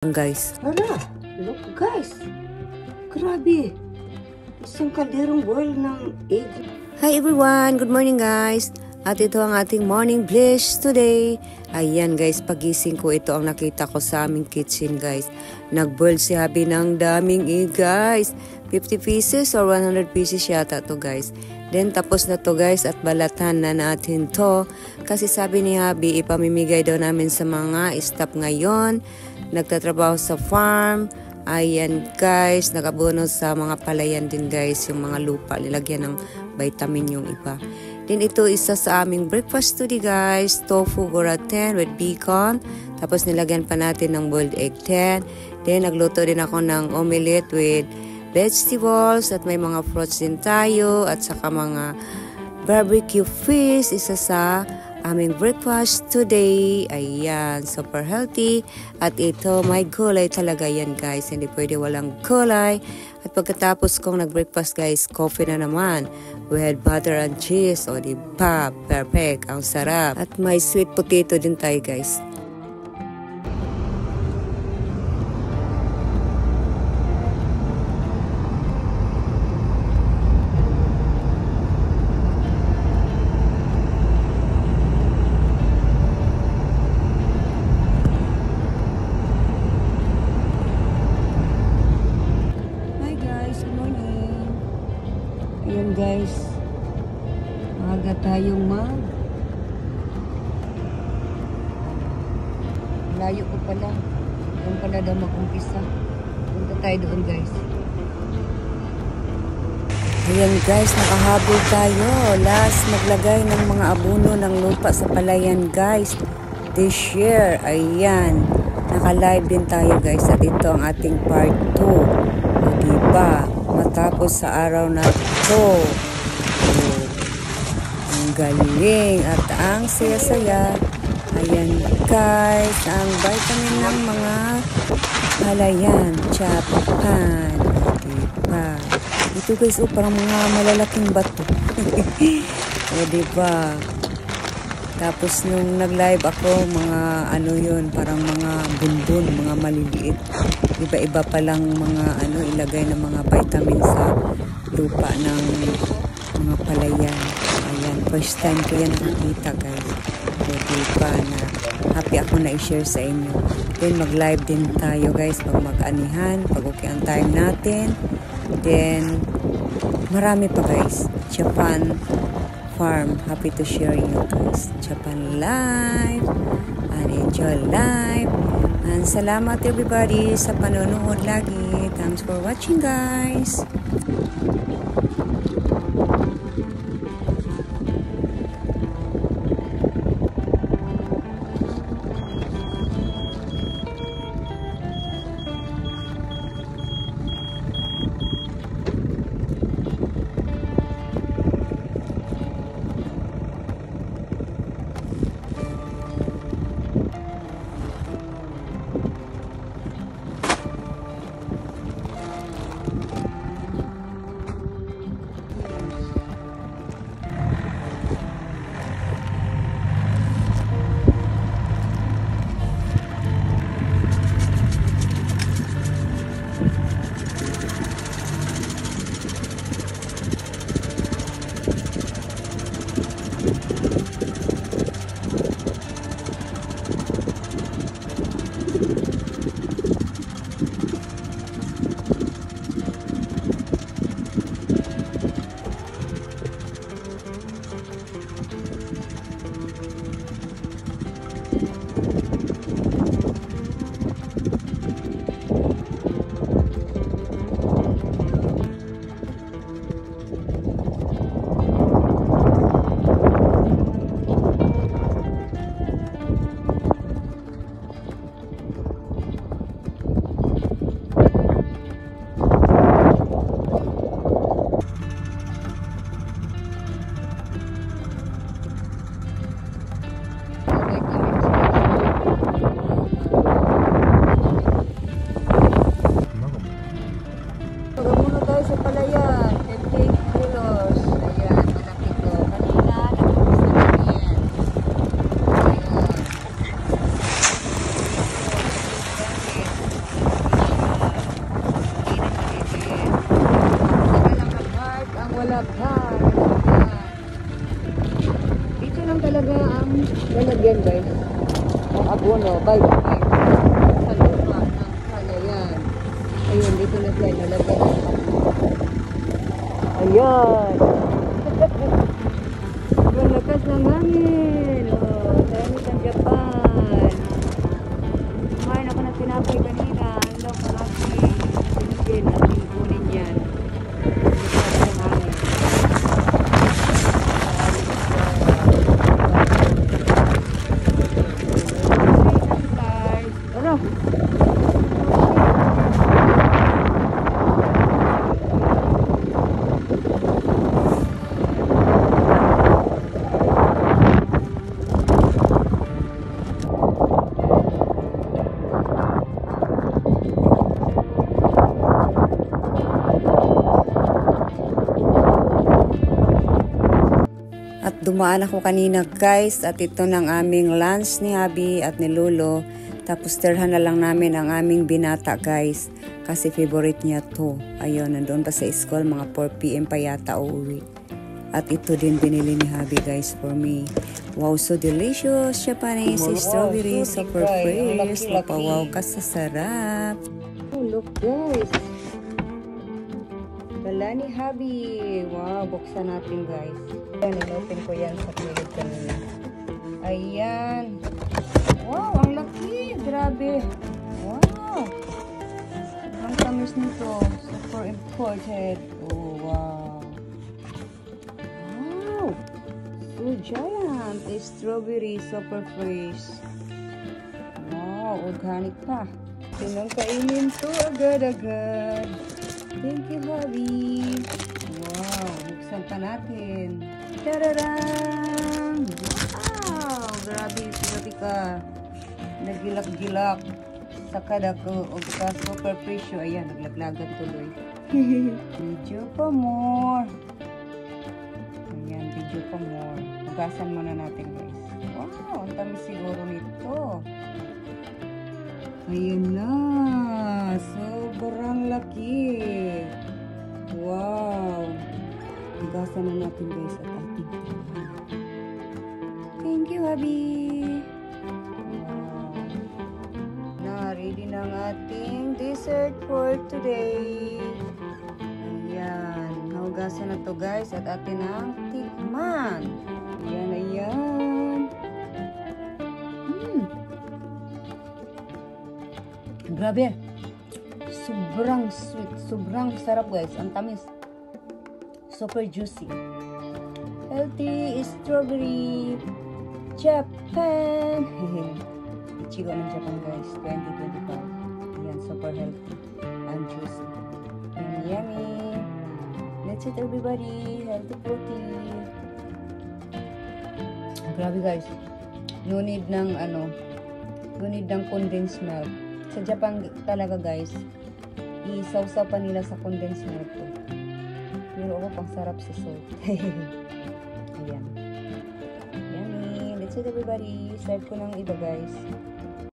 Guys. Hala, look guys. Grabe. Isang kalderong boil ng egg. Hi everyone, good morning guys. At ito ang ating morning bliss today. Ayan guys, pagising ko, ito ang nakita ko sa aming kitchen guys. Nag-boil si Habi ng daming egg guys. 50 pieces or 100 pieces yata to guys. Then tapos na to guys at balatan na natin to. Kasi sabi ni Habi, ipamimigay daw namin sa mga staff ngayon. Nagtatrabaho sa farm. Ayan guys, nakabono sa mga palayan din guys. Yung mga lupa, nilagyan ng vitamin yung iba. Then ito isa sa aming breakfast today guys. Tofu gratin with bacon. Tapos nilagyan pa natin ng boiled egg 10. Then nagluto din ako ng omelette with vegetables. At may mga fruits din tayo. At saka mga barbecue fish. Isa sa aming breakfast today. Ayan, super healthy. At ito, may gulay talaga yan guys. Hindi pwede walang gulay. At pagkatapos kong nag-breakfast guys, coffee na naman. We had butter and cheese. O diba, perfect. Ang sarap. At may sweet potato din tayo guys. Ayan guys, maaga tayong layo ko pala. Doon pala daw mag-umpisa. Punta tayo doon guys. Ayan guys, nakahabol tayo. Last maglagay ng mga abono ng lupa sa palayan guys. This year, ayan. Naka-live din tayo guys. At ito ang ating part 2. O diba? Matapos sa araw na ito. Ang galing at ang saya-saya. Ayan guys, ang vitamin ng mga palayan. Japan. Diba? Ito guys, parang mga malalaking bato. O diba? Tapos nung nag-live ako, mga ano yun, parang mga bundon, mga maliliit. Iba-iba palang mga ilagay ng mga vitamin sa lupa ng mga palayan. Ayan, first time ko yan nakakita guys. So, diba na happy ako na i-share sa inyo. Then mag-live din tayo guys pag mag-anihan, pag okay ang time natin. Then marami pa guys. Japan farm. Happy to share you guys. Japan live and enjoy live. And salamat everybody sa panonood lagi. Thanks for watching guys. Japan. Dito lang talaga ang lalagyan guys. Ang abono, by sa lupa ng halayan. Ayun, dito na siya nalagyan. Ayan. Ang lakas ng hangin. Oh, tayo sa Japan. Kumain ako ng tinapay kanina. Ang loko natin. Pinigin natin kunin yan. Lakas ng hangin. Ano? At dumaan ako kanina guys at ito ng aming lunch ni Habi at ni Lolo. Tapos terhan na lang namin ang aming binata guys kasi favorite niya to. Ayun, nandoon pa sa school, mga 4 PM pa yata uuwi. At ito din binili ni Habi guys for me. Wow, so delicious! Japanese strawberry, super fresh. Napawaw ka sa sarap. Oh, look guys! Dala ni Habi. Wow, buksan natin guys. Ayan, in-open ko yan sa pilit kanina. Ayan. Wow, ang laki. Grabe. Wow. Ang tamis nito. Super imported. Oh, wow. Wow. So giant. A strawberry, super fresh. Wow, organic pa. Tinang kainin to agad-agad. Thank you, Habi. Wow, buksan pa natin. Tararang! Wow! Grabe ka. Nagilak-gilak. Sakad ako. O ka super presyo. Ayan, naglaglagan tuloy. Video pa more. Ayan, video pa more. Hugasan muna natin guys. Wow, ang tamis siguro nito. Ayan na. Sobrang laki. Wow. Hugasan na natin guys at ating thank you, Habi. Wow. Na, ready na ang ating dessert for today. Ayan. Nahugasan na to guys at atin ang tikman. Ayan, ayan. Grabe. Sobrang sweet. Sobrang sarap guys. Ang tamis. Super juicy. Healthy strawberry Japan. Ichigo ng Japan guys. 2025. Ayan, super healthy and juicy. And yummy. Let's eat everybody. Healthy protein. Grabe guys. No need ng no need ng condensed milk. Sa Japan talaga guys, isawsaw pa nila sa condensed milk to. Pero ako pang sarap sa salt. Ayan. Yummy. Let's eat everybody. Serve ko ng iba guys.